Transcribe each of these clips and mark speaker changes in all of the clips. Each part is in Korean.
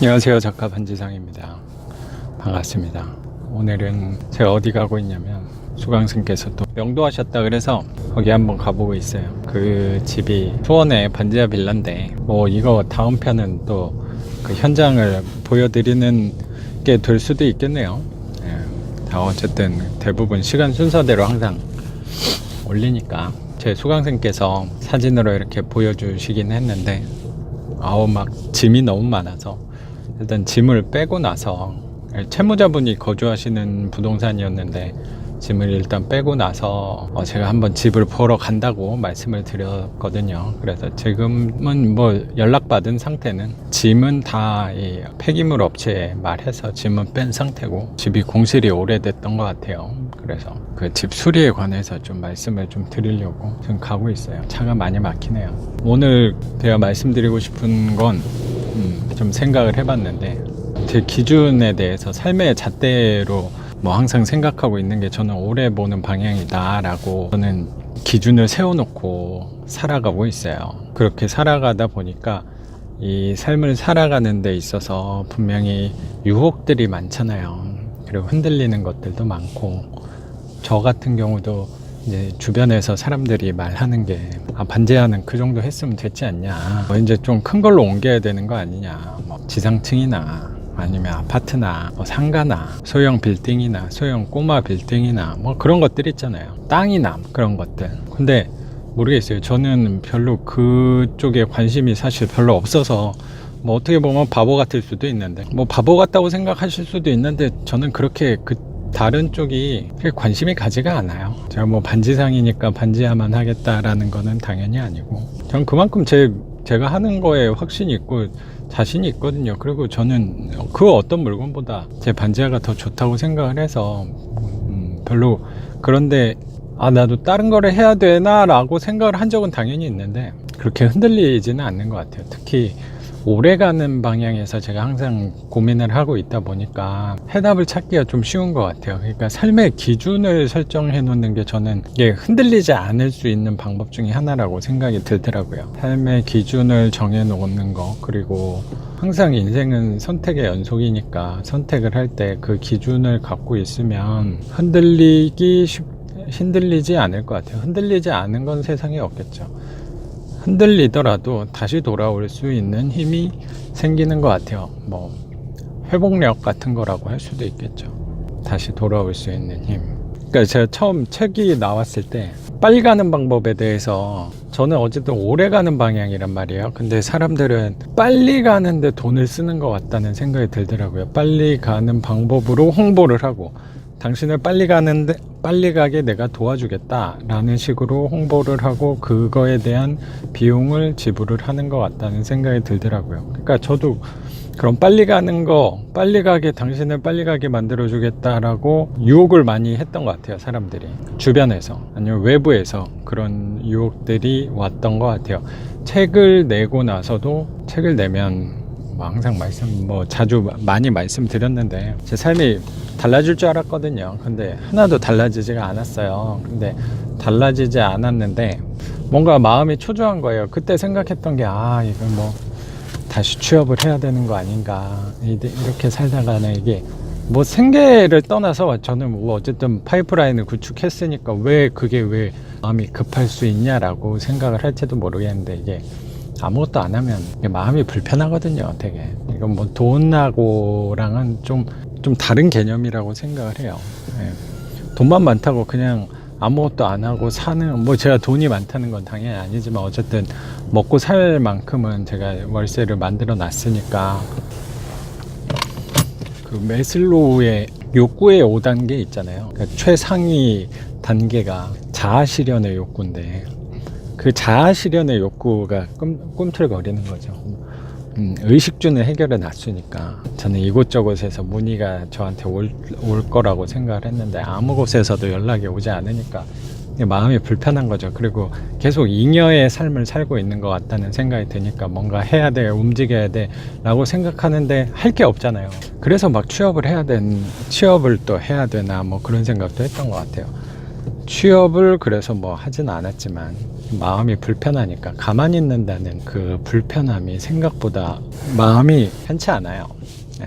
Speaker 1: 안녕하세요, 작가 반지상입니다. 반갑습니다. 오늘은 제가 어디 가고 있냐면 수강생께서 또 명도하셨다 그래서 거기 한번 가보고 있어요. 그 집이 수원의 반지하 빌라인데 이거 다음 편은 또 그 현장을 보여드리는 게 될 수도 있겠네요. 다 어쨌든 대부분 시간 순서대로 항상 올리니까 제 수강생께서 사진으로 이렇게 보여주시긴 했는데 막 짐이 너무 많아서 일단 짐을 빼고 나서 채무자분이 거주하시는 부동산이었는데 짐을 일단 빼고 나서 제가 한번 집을 보러 간다고 말씀을 드렸거든요. 그래서 지금은 연락받은 상태는 짐은 다 이 폐기물 업체에 말해서 짐은 뺀 상태고 집이 공실이 오래됐던 것 같아요. 그래서 그 집 수리에 관해서 좀 말씀을 좀 드리려고 지금 가고 있어요. 차가 많이 막히네요. 오늘 제가 말씀드리고 싶은 건 좀 생각을 해봤는데 제 기준에 대해서 삶의 잣대로 항상 생각하고 있는 게 저는 오래 보는 방향이다 라고 저는 기준을 세워놓고 살아가고 있어요. 그렇게 살아가다 보니까 이 삶을 살아가는 데 있어서 분명히 유혹들이 많잖아요. 그리고 흔들리는 것들도 많고 저 같은 경우도 이제 주변에서 사람들이 말하는 게 반지하는 그 정도 했으면 됐지 않냐, 이제 좀 큰 걸로 옮겨야 되는 거 아니냐, 지상층이나 아니면 아파트나 상가나 소형 빌딩이나 소형 꼬마 빌딩이나 그런 것들 있잖아요. 땅이나 그런 것들. 근데 모르겠어요. 저는 별로 그쪽에 관심이 사실 별로 없어서 어떻게 보면 바보 같을 수도 있는데 바보 같다고 생각하실 수도 있는데 저는 그렇게 다른 쪽이 관심이 가지가 않아요. 제가 반지상이니까 반지하만 하겠다라는 거는 당연히 아니고 저는 그만큼 제가 하는 거에 확신이 있고 자신이 있거든요. 그리고 저는 그 어떤 물건보다 제 반지하가 더 좋다고 생각을 해서 별로 그런데 나도 다른 거를 해야 되나 라고 생각을 한 적은 당연히 있는데 그렇게 흔들리지는 않는 것 같아요. 특히 오래가는 방향에서 제가 항상 고민을 하고 있다 보니까 해답을 찾기가 좀 쉬운 것 같아요. 그러니까 삶의 기준을 설정해 놓는 게 저는 이게 흔들리지 않을 수 있는 방법 중에 하나라고 생각이 들더라고요. 삶의 기준을 정해 놓는 거, 그리고 항상 인생은 선택의 연속이니까 선택을 할 때 그 기준을 갖고 있으면 흔들리지 않을 것 같아요. 흔들리지 않은 건 세상에 없겠죠. 흔들리더라도 다시 돌아올 수 있는 힘이 생기는 것 같아요. 회복력 같은 거라고 할 수도 있겠죠. 다시 돌아올 수 있는 힘. 그러니까 제가 처음 책이 나왔을 때 빨리 가는 방법에 대해서 저는 어쨌든 오래 가는 방향이란 말이에요. 근데 사람들은 빨리 가는데 돈을 쓰는 것 같다는 생각이 들더라고요. 빨리 가는 방법으로 홍보를 하고 당신을 빨리 가게 내가 도와주겠다 라는 식으로 홍보를 하고 그거에 대한 비용을 지불을 하는 것 같다는 생각이 들더라고요. 그러니까 저도 그럼 당신을 빨리 가게 만들어 주겠다라고 유혹을 많이 했던 것 같아요. 사람들이 주변에서 아니면 외부에서 그런 유혹들이 왔던 것 같아요. 책을 내고 나서도 책을 내면 항상 자주 많이 말씀드렸는데 제 삶이 달라질 줄 알았거든요. 근데 하나도 달라지지가 않았어요. 근데 달라지지 않았는데 뭔가 마음이 초조한 거예요. 그때 생각했던 게 이건 다시 취업을 해야 되는 거 아닌가, 이렇게 살다가는 이게 생계를 떠나서 저는 어쨌든 파이프라인을 구축했으니까 왜 마음이 급할 수 있냐라고 생각을 할지도 모르겠는데 이게 아무것도 안 하면 마음이 불편하거든요. 되게 이건 돈하고랑은 좀 다른 개념이라고 생각을 해요. 돈만 많다고 그냥 아무것도 안 하고 사는, 제가 돈이 많다는 건 당연히 아니지만 어쨌든 먹고 살 만큼은 제가 월세를 만들어 놨으니까 그 매슬로우의 욕구의 5단계 있잖아요. 그러니까 최상위 단계가 자아실현의 욕구인데 그 자아실현의 욕구가 꿈틀거리는 거죠. 의식주는 해결해 놨으니까 저는 이곳저곳에서 문의가 저한테 올 거라고 생각을 했는데 아무 곳에서도 연락이 오지 않으니까 마음이 불편한 거죠. 그리고 계속 잉여의 삶을 살고 있는 것 같다는 생각이 드니까 뭔가 해야 돼, 움직여야 돼 라고 생각하는데 할 게 없잖아요. 그래서 취업을 또 해야 되나 그런 생각도 했던 것 같아요. 취업을 그래서 뭐 하진 않았지만 마음이 불편하니까 가만히 있는다는 그 불편함이 생각보다 마음이 편치 않아요.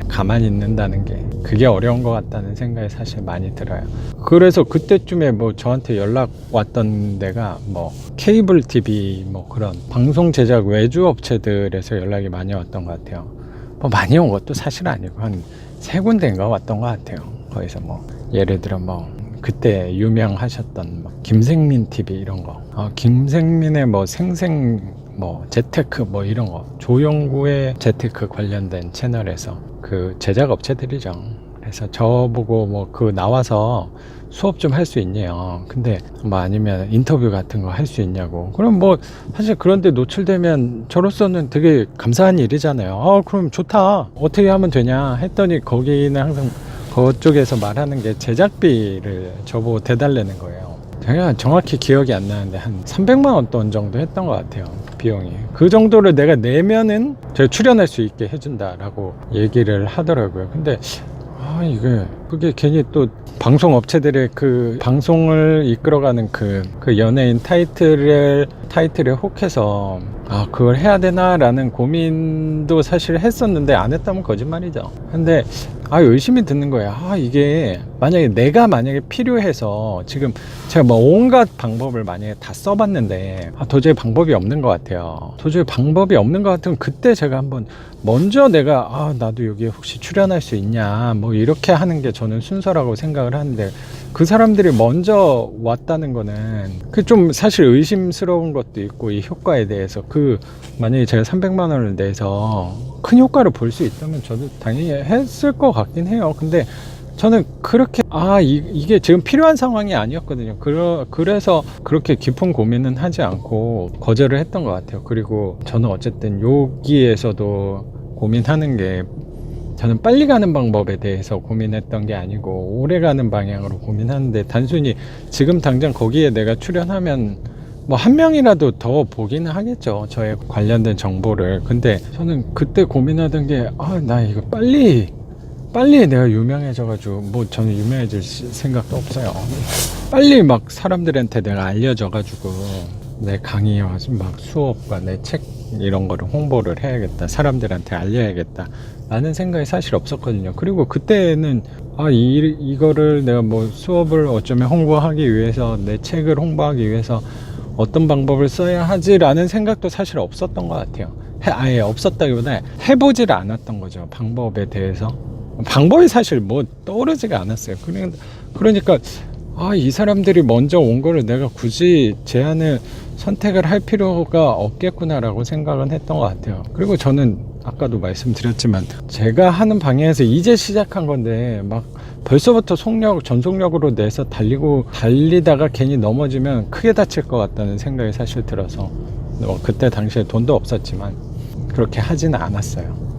Speaker 1: 가만히 있는다는 게 그게 어려운 것 같다는 생각이 사실 많이 들어요. 그래서 그때쯤에 뭐 저한테 연락 왔던 데가 뭐 케이블 TV 뭐 그런 방송 제작 외주 업체들에서 연락이 많이 왔던 것 같아요. 뭐 많이 온 것도 사실 아니고 한 3군데인가 왔던 것 같아요. 거기서 뭐 예를 들어 뭐 그때 유명하셨던 뭐 김생민 TV 이런 거, 김생민의 뭐 생생 뭐 재테크 뭐 이런 거, 조영구의 재테크 관련된 채널에서 그 제작 업체들이죠. 그래서 저보고 뭐 그 나와서 수업 좀 할 수 있냐요. 근데 뭐 아니면 인터뷰 같은 거 할 수 있냐고. 그럼 뭐 사실 그런데 노출되면 저로서는 되게 감사한 일이잖아요. 그럼 좋다. 어떻게 하면 되냐 했더니 거기는 항상 그쪽에서 말하는 게 제작비를 저보고 대달라는 거예요. 제가 정확히 기억이 안 나는데 한 300만 원 정도 했던 것 같아요. 비용이. 그 정도를 내가 내면은 제가 출연할 수 있게 해준다라고 얘기를 하더라고요. 근데 이게 그게 괜히 또 방송 업체들의 그 방송을 이끌어가는 그 연예인 타이틀에 혹해서 그걸 해야 되나라는 고민도 사실 했었는데 안 했다면 거짓말이죠. 근데 의심이 드는 거예요. 이게 만약에 필요해서 지금 제가 뭐 온갖 방법을 만약에 다 써봤는데 도저히 방법이 없는 것 같아요. 도저히 방법이 없는 것 같으면 그때 제가 한번 먼저 내가 나도 여기에 혹시 출연할 수 있냐 뭐 이렇게 하는 게 저는 순서라고 생각을 하는데 그 사람들이 먼저 왔다는 거는 그 좀 사실 의심스러운 것도 있고 이 효과에 대해서 만약에 제가 300만 원을 내서 큰 효과를 볼 수 있다면 저도 당연히 했을 것 같긴 해요. 근데 저는 그렇게 이게 지금 필요한 상황이 아니었거든요. 그래서 그렇게 깊은 고민은 하지 않고 거절을 했던 것 같아요. 그리고 저는 어쨌든 여기에서도 고민하는 게 저는 빨리 가는 방법에 대해서 고민했던 게 아니고 오래 가는 방향으로 고민하는데 단순히 지금 당장 거기에 내가 출연하면 뭐 한 명이라도 더 보기는 하겠죠. 저에 관련된 정보를. 근데 저는 그때 고민하던 게 나 이거 빨리 내가 유명해져가지고 뭐 저는 유명해질 생각도 없어요. 빨리 막 사람들한테 내가 알려져가지고 내 강의와 막 수업과 내 책 이런 거를 홍보를 해야겠다. 사람들한테 알려야겠다. 라는 생각이 사실 없었거든요. 그리고 그때는 이거를 내가 뭐 수업을 어쩌면 홍보하기 위해서 내 책을 홍보하기 위해서 어떤 방법을 써야 하지라는 생각도 사실 없었던 것 같아요. 아예 없었다기보다 해보질 않았던 거죠. 방법에 대해서. 방법이 사실 뭐 떠오르지가 않았어요. 그러니까 이 사람들이 먼저 온 거를 내가 굳이 제안을 선택을 할 필요가 없겠구나라고 생각은 했던 것 같아요. 그리고 저는 아까도 말씀드렸지만 제가 하는 방향에서 이제 시작한 건데 막 벌써부터 전속력으로 내서 달리다가 괜히 넘어지면 크게 다칠 것 같다는 생각이 사실 들어서 그때 당시에 돈도 없었지만 그렇게 하지는 않았어요.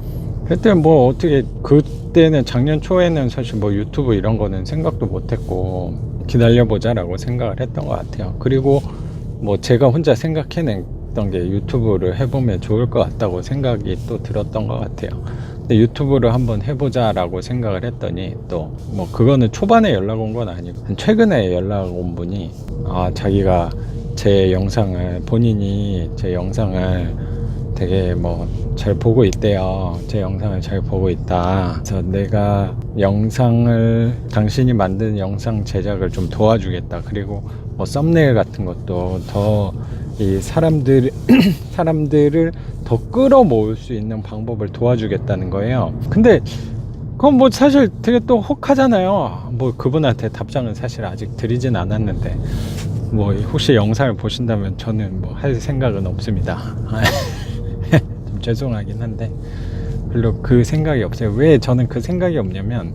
Speaker 1: 그때 뭐 어떻게 그때는 작년 초에는 사실 뭐 유튜브 이런 거는 생각도 못했고 기다려보자 라고 생각을 했던 것 같아요. 그리고 뭐 제가 혼자 생각해냈던 게 유튜브를 해보면 좋을 것 같다고 생각이 또 들었던 것 같아요. 근데 유튜브를 한번 해보자 라고 생각을 했더니 또 뭐 그거는 초반에 연락 온 건 아니고 최근에 연락 온 분이 자기가 본인이 제 영상을 되게 뭐 잘 보고 있대요. 제 영상을 잘 보고 있다. 그래서 내가 당신이 만든 영상 제작을 좀 도와주겠다. 그리고 뭐 썸네일 같은 것도 더 이 사람들을 더 끌어모을 수 있는 방법을 도와주겠다는 거예요. 근데 그건 뭐 사실 되게 또 혹하잖아요. 뭐 그분한테 답장은 사실 아직 드리진 않았는데 뭐 혹시 영상을 보신다면 저는 뭐 할 생각은 없습니다. 좀 죄송하긴 한데 별로 그 생각이 없어요. 왜 저는 그 생각이 없냐면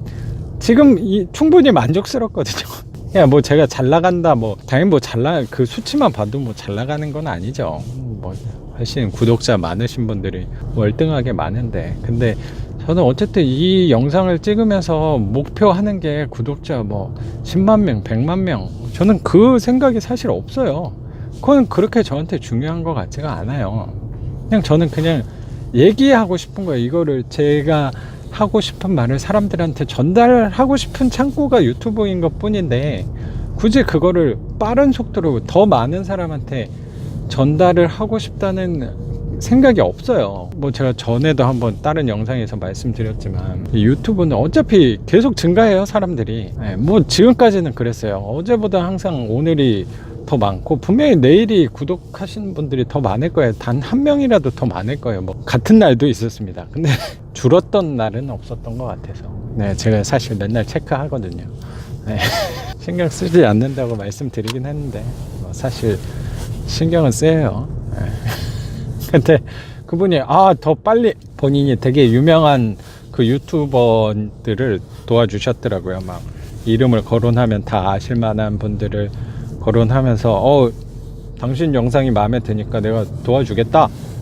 Speaker 1: 지금 충분히 만족스럽거든요. 그냥 뭐 제가 잘 나간다 당연히 그 수치만 봐도 뭐 잘 나가는 건 아니죠. 뭐 훨씬 구독자 많으신 분들이 월등하게 많은데 근데 저는 어쨌든 이 영상을 찍으면서 목표하는 게 구독자 뭐 10만 명, 100만 명 저는 그 생각이 사실 없어요. 그건 그렇게 저한테 중요한 것 같지가 않아요. 저는 그냥 얘기하고 싶은 거예요. 이거를 제가 하고 싶은 말을 사람들한테 전달하고 싶은 창구가 유튜브인 것 뿐인데 굳이 그거를 빠른 속도로 더 많은 사람한테 전달을 하고 싶다는 생각이 없어요. 뭐 제가 전에도 한번 다른 영상에서 말씀드렸지만 이 유튜브는 어차피 계속 증가해요, 사람들이. 뭐 지금까지는 그랬어요. 어제보다 항상 오늘이 더 많고 분명히 내일이 구독하시는 분들이 더 많을 거예요. 단 한 명이라도 더 많을 거예요. 뭐 같은 날도 있었습니다. 근데 줄었던 날은 없었던 것 같아서 네, 제가 사실 맨날 체크하거든요. 네. 신경 쓰지 않는다고 말씀드리긴 했는데 사실 신경은 쓰여요. 네. 근데 그분이 더 빨리 본인이 되게 유명한 그 유튜버들을 도와주셨더라고요. 막 이름을 거론하면 다 아실 만한 분들을 거론하면서 당신 영상이 마음에 드니까 내가 도와주겠다